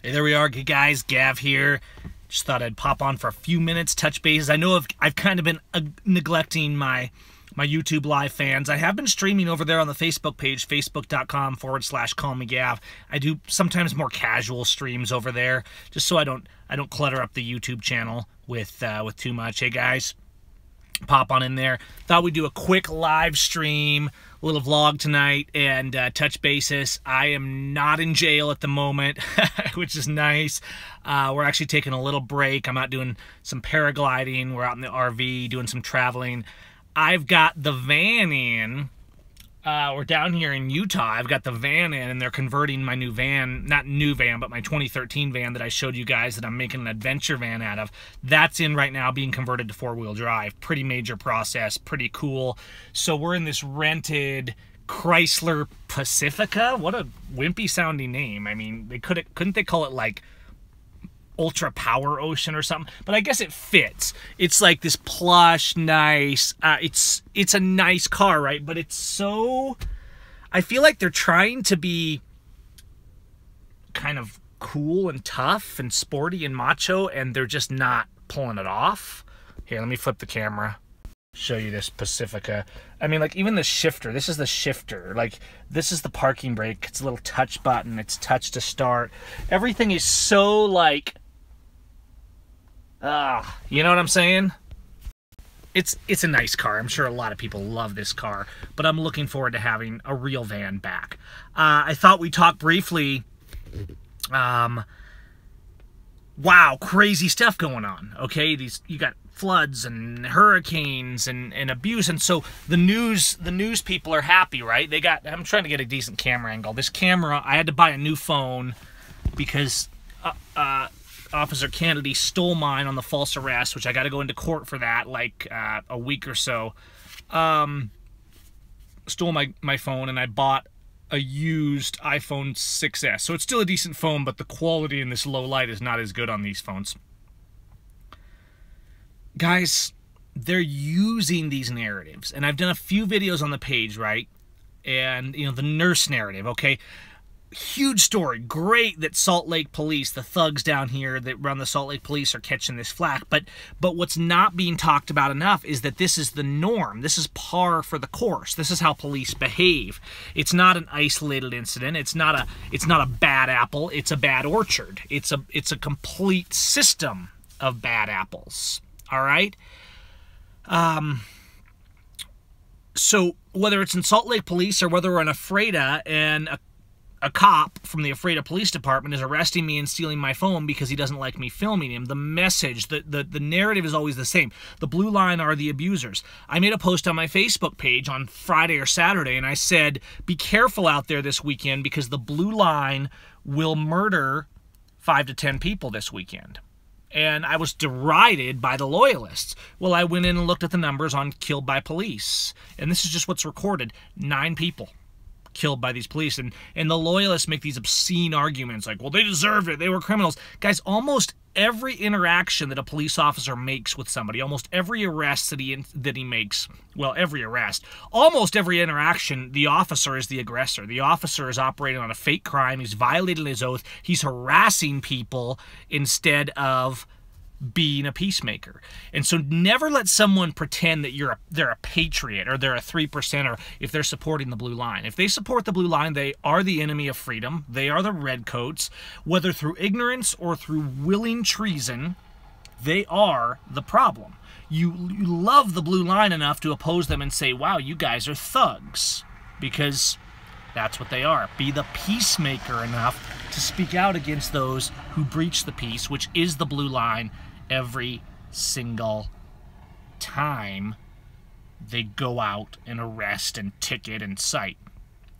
Hey, there we are, guys. Gav here. Just thought I'd pop on for a few minutes, touch bases. I know I've kind of been neglecting my YouTube live fans. I have been streaming over there on the Facebook page, facebook.com/callmegav. I do sometimes more casual streams over there, just so I don't clutter up the YouTube channel with too much. Hey guys, pop on in there. Thought we'd do a quick live stream, a little vlog tonight, and touch basis. I am not in jail at the moment, which is nice. We're actually taking a little break. I'm out doing some paragliding. We're out in the RV doing some traveling. I've got the van in. We're down here in Utah. I've got the van in, and they're converting my new van, not new van, but my 2013 van that I showed you guys that I'm making an adventure van out of. That's in right now, being converted to four-wheel drive. Pretty major process, pretty cool. So we're in this rented Chrysler Pacifica. What a wimpy sounding name. I mean, couldn't they call it like Ultra Power Ocean or something? But I guess it fits. It's like this plush, nice, it's a nice car, right? But it's so, I feel like they're trying to be kind of cool and tough and sporty and macho, and they're just not pulling it off. Here, let me flip the camera, show you this Pacifica. I mean, like, even the shifter, this is the shifter. Like, this is the parking brake. It's a little touch button. It's touch to start. Everything is so, like, you know what I'm saying? It's a nice car. I'm sure a lot of people love this car, but I'm looking forward to having a real van back. I thought we'd talk briefly. Wow, crazy stuff going on. Okay, you got floods and hurricanes and abuse, and so the news people are happy, right? I'm trying to get a decent camera angle. This camera, I had to buy a new phone because Officer Kennedy stole mine on the false arrest, which I got to go into court for that, like a week or so. Stole my phone, and I bought a used iPhone 6s. So it's still a decent phone, but the quality in this low light is not as good on these phones. Guys, they're using these narratives, and I've done a few videos on the page, right? And, you know, the nurse narrative, okay? Huge story. Great that Salt Lake Police, the thugs down here that run the Salt Lake Police, are catching this flack. But what's not being talked about enough is that this is the norm. This is par for the course. This is how police behave. It's not an isolated incident. It's not a bad apple. It's a bad orchard. It's a complete system of bad apples. All right? So whether it's in Salt Lake Police or whether we're in Ephrata and a cop from the Ephrata Police Department is arresting me and stealing my phone because he doesn't like me filming him, the message, the narrative is always the same. The blue line are the abusers. I made a post on my Facebook page on Friday or Saturday, and I said, be careful out there this weekend because the blue line will murder 5 to 10 people this weekend. And I was derided by the loyalists. Well, I went in and looked at the numbers on killed by police, and this is just what's recorded. 9 people killed by these police, and the loyalists make these obscene arguments like, well, they deserved it, they were criminals. Guys, almost every interaction that a police officer makes with somebody, almost every arrest that he makes, well, every arrest, almost every interaction, the officer is the aggressor. The officer is operating on a fake crime. He's violating his oath. He's harassing people instead of being a peacemaker. And so never let someone pretend that they're a patriot or they're a 3%er if they're supporting the blue line. If they support the blue line, they are the enemy of freedom. They are the redcoats. Whether through ignorance or through willing treason, they are the problem. You love the blue line enough to oppose them and say, wow, you guys are thugs, because that's what they are. Be the peacemaker enough to speak out against those who breach the peace, which is the blue line, every single time they go out and arrest and ticket and cite.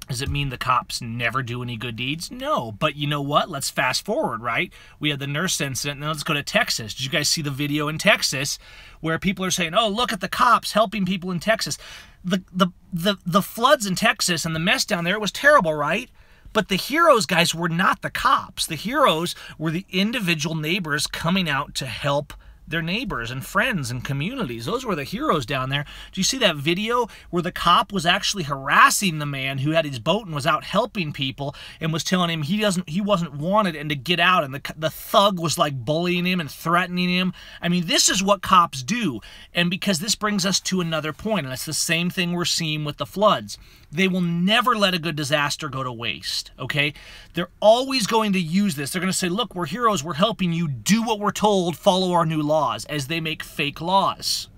Does it mean the cops never do any good deeds? No, but you know what? Let's fast forward, right? We had the nurse incident, and now let's go to Texas. Did you guys see the video in Texas where people are saying, oh, look at the cops helping people in Texas? The floods in Texas and the mess down there was terrible, right? But the heroes, guys, were not the cops. The heroes were the individual neighbors coming out to help their neighbors and friends and communities. Those were the heroes down there. Do you see that video where the cop was actually harassing the man who had his boat and was out helping people and was telling him he wasn't wanted and to get out, and the thug was like bullying him and threatening him? I mean, this is what cops do. And because this brings us to another point, and it's the same thing we're seeing with the floods. They will never let a good disaster go to waste, okay? They're always going to use this. They're going to say, look, we're heroes, we're helping you, do what we're told, follow our new laws, as they make fake laws.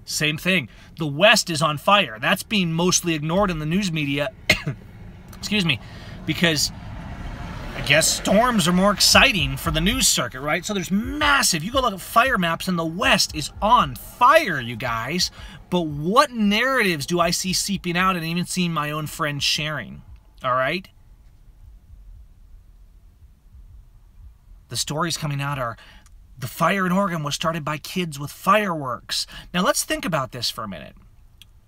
Same thing. The West is on fire. That's being mostly ignored in the news media, excuse me, because I guess storms are more exciting for the news circuit, right? So there's massive, you go look at fire maps and the West is on fire, you guys. But what narratives do I see seeping out and even seeing my own friends sharing? All right? The stories coming out are, the fire in Oregon was started by kids with fireworks. Now let's think about this for a minute.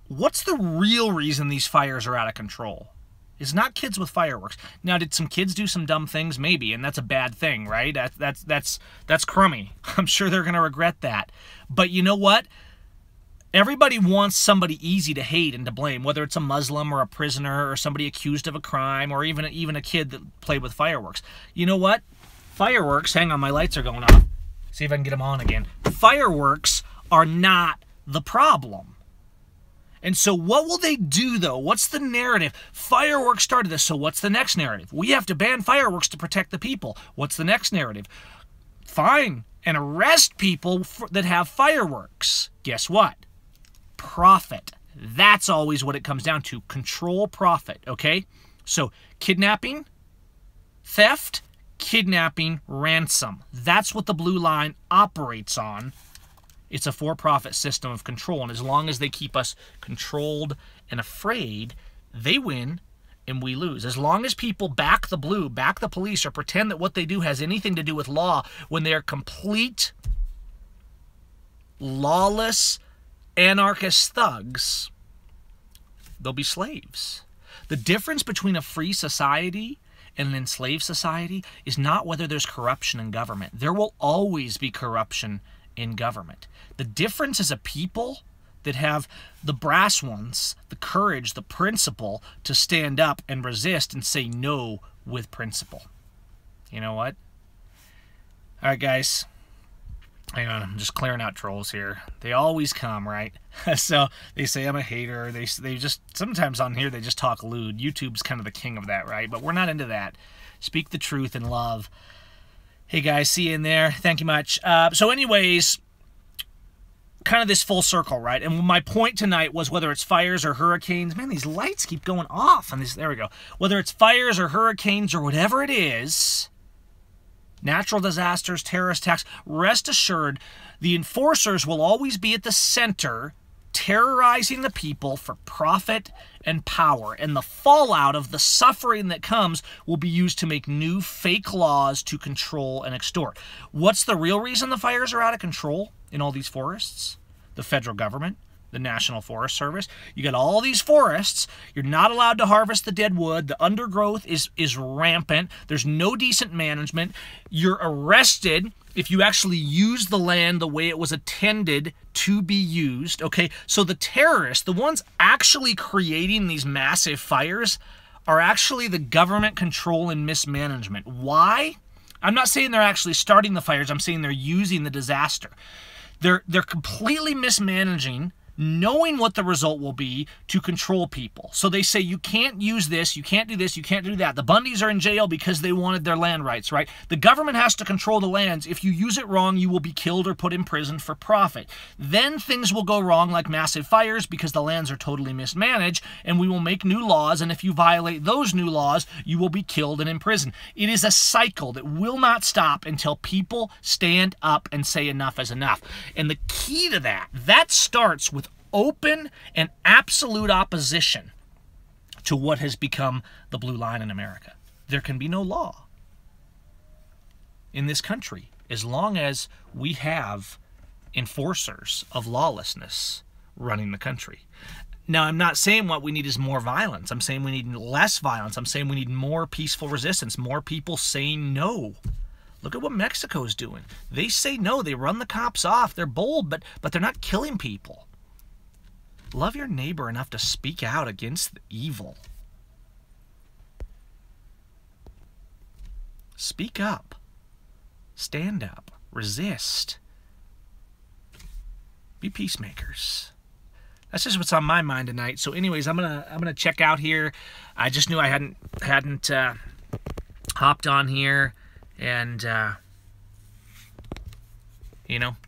What's the real reason these fires are out of control? It's not kids with fireworks. Now, did some kids do some dumb things? Maybe, and that's a bad thing, right? That's crummy. I'm sure they're going to regret that. But you know what? Everybody wants somebody easy to hate and to blame, whether it's a Muslim or a prisoner or somebody accused of a crime or even a kid that played with fireworks. You know what? Fireworks, hang on, my lights are going off. See if I can get them on again. Fireworks are not the problem. And so what will they do, though? What's the narrative? Fireworks started this, so what's the next narrative? We have to ban fireworks to protect the people. What's the next narrative? Fine, and arrest people that have fireworks. Guess what? Profit. That's always what it comes down to. Control profit, okay? So kidnapping, theft, kidnapping, ransom. That's what the blue line operates on. It's a for-profit system of control, and as long as they keep us controlled and afraid, they win and we lose. As long as people back the blue, back the police, or pretend that what they do has anything to do with law when they're complete, lawless, anarchist thugs, they'll be slaves. The difference between a free society and an enslaved society is not whether there's corruption in government. There will always be corruption in government. The difference is a people that have the brass ones, the courage, the principle to stand up and resist and say no with principle. You know what? All right, guys. Hang on, I'm just clearing out trolls here. They always come, right? So they say I'm a hater. They just, sometimes on here they just talk lewd. YouTube's kind of the king of that, right? But we're not into that. Speak the truth in love. Hey guys, see you in there. Thank you much. So anyways, kind of this full circle, right? And my point tonight was whether it's fires or hurricanes. Man, these lights keep going off on this. There we go. Whether it's fires or hurricanes or whatever it is, natural disasters, terrorist attacks, rest assured, the enforcers will always be at the center, terrorizing the people for profit and power. And the fallout of the suffering that comes will be used to make new fake laws to control and extort. What's the real reason the fires are out of control in all these forests? The federal government, the National Forest Service. You got all these forests. You're not allowed to harvest the dead wood. The undergrowth is rampant. There's no decent management. You're arrested if you actually use the land the way it was intended to be used. Okay, so the terrorists, the ones actually creating these massive fires, are actually the government control and mismanagement. Why? I'm not saying they're actually starting the fires. I'm saying they're using the disaster. They're completely mismanaging, knowing what the result will be to control people. So they say, you can't use this, you can't do this, you can't do that. The Bundys are in jail because they wanted their land rights, right? The government has to control the lands. If you use it wrong, you will be killed or put in prison for profit. Then things will go wrong, like massive fires, because the lands are totally mismanaged, and we will make new laws, and if you violate those new laws, you will be killed and imprisoned. It is a cycle that will not stop until people stand up and say enough is enough. And the key to that starts with open and absolute opposition to what has become the blue line in America. There can be no law in this country as long as we have enforcers of lawlessness running the country. Now, I'm not saying what we need is more violence. I'm saying we need less violence. I'm saying we need more peaceful resistance, more people saying no. Look at what Mexico's doing. They say no. They run the cops off. They're bold, but they're not killing people. Love your neighbor enough to speak out against the evil. Speak up. Stand up. Resist. Be peacemakers. That's just what's on my mind tonight. So anyways, I'm gonna check out here. I just knew I hadn't hopped on here and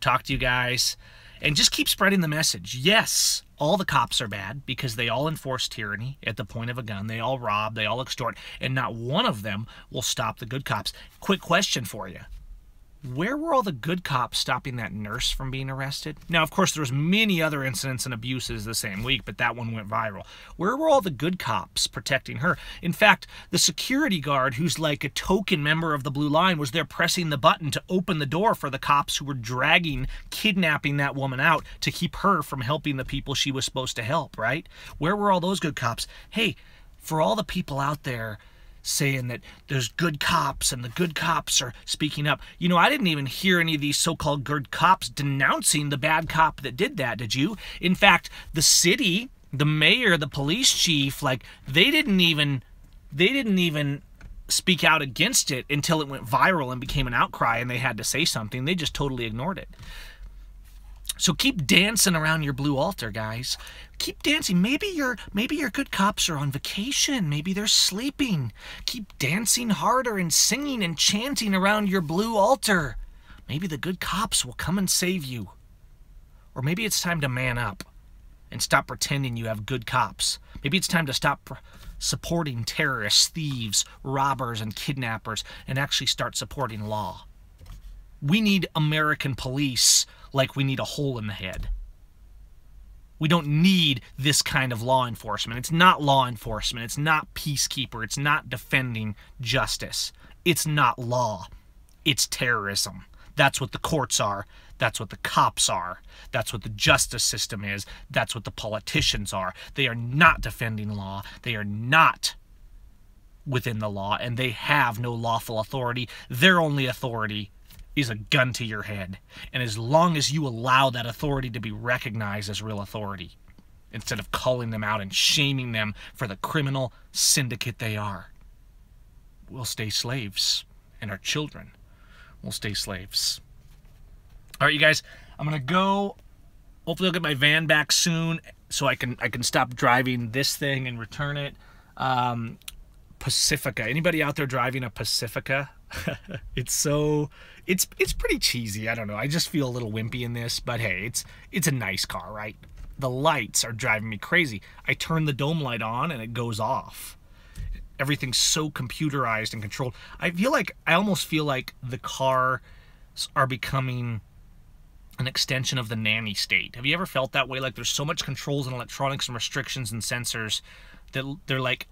talk to you guys and just keep spreading the message. Yes, all the cops are bad because they all enforce tyranny at the point of a gun. They all rob, they all extort, and not one of them will stop the good cops. Quick question for you. Where were all the good cops stopping that nurse from being arrested? Now, of course, there was many other incidents and abuses the same week, but that one went viral. Where were all the good cops protecting her? In fact, the security guard, who's like a token member of the Blue Line, was there pressing the button to open the door for the cops who were kidnapping that woman out to keep her from helping the people she was supposed to help, right? Where were all those good cops? Hey, for all the people out there saying that there's good cops and the good cops are speaking up. I didn't even hear any of these so-called good cops denouncing the bad cop that did that, did you? In fact, the city, the mayor, the police chief, they didn't even speak out against it until it went viral and became an outcry and they had to say something. They just totally ignored it. So keep dancing around your blue altar, guys. Keep dancing. Maybe your good cops are on vacation. Maybe they're sleeping. Keep dancing harder and singing and chanting around your blue altar. Maybe the good cops will come and save you. Or maybe it's time to man up and stop pretending you have good cops. Maybe it's time to stop supporting terrorists, thieves, robbers, and kidnappers and actually start supporting law. We need American police like we need a hole in the head. We don't need this kind of law enforcement. It's not law enforcement. It's not peacekeeper. It's not defending justice. It's not law. It's terrorism. That's what the courts are. That's what the cops are. That's what the justice system is. That's what the politicians are. They are not defending law. They are not within the law, and they have no lawful authority. Their only authority is a gun to your head. And as long as you allow that authority to be recognized as real authority, instead of calling them out and shaming them for the criminal syndicate they are, we'll stay slaves, and our children will stay slaves. All right, you guys, I'm gonna go. Hopefully I'll get my van back soon so I can stop driving this thing and return it. Pacifica. Anybody out there driving a Pacifica? It's pretty cheesy. I don't know. I just feel a little wimpy in this, but hey, it's a nice car, right? The lights are driving me crazy. I turn the dome light on and it goes off. Everything's so computerized and controlled. I almost feel like the cars are becoming an extension of the nanny state. Have you ever felt that way? Like there's so much controls and electronics and restrictions and sensors that they're like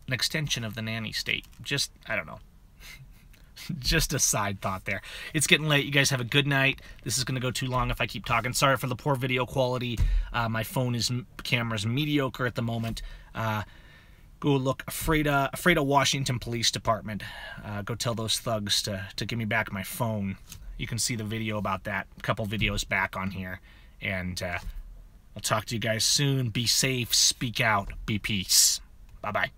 an extension of the nanny state. I don't know. Just a side thought there. It's getting late. You guys have a good night. This is going to go too long if I keep talking. Sorry for the poor video quality. My camera's mediocre at the moment. Go look. Afraid of Washington Police Department. Go tell those thugs to give me back my phone. You can see the video about that. A couple videos back on here. And I'll talk to you guys soon. Be safe. Speak out. Be peace. Bye-bye.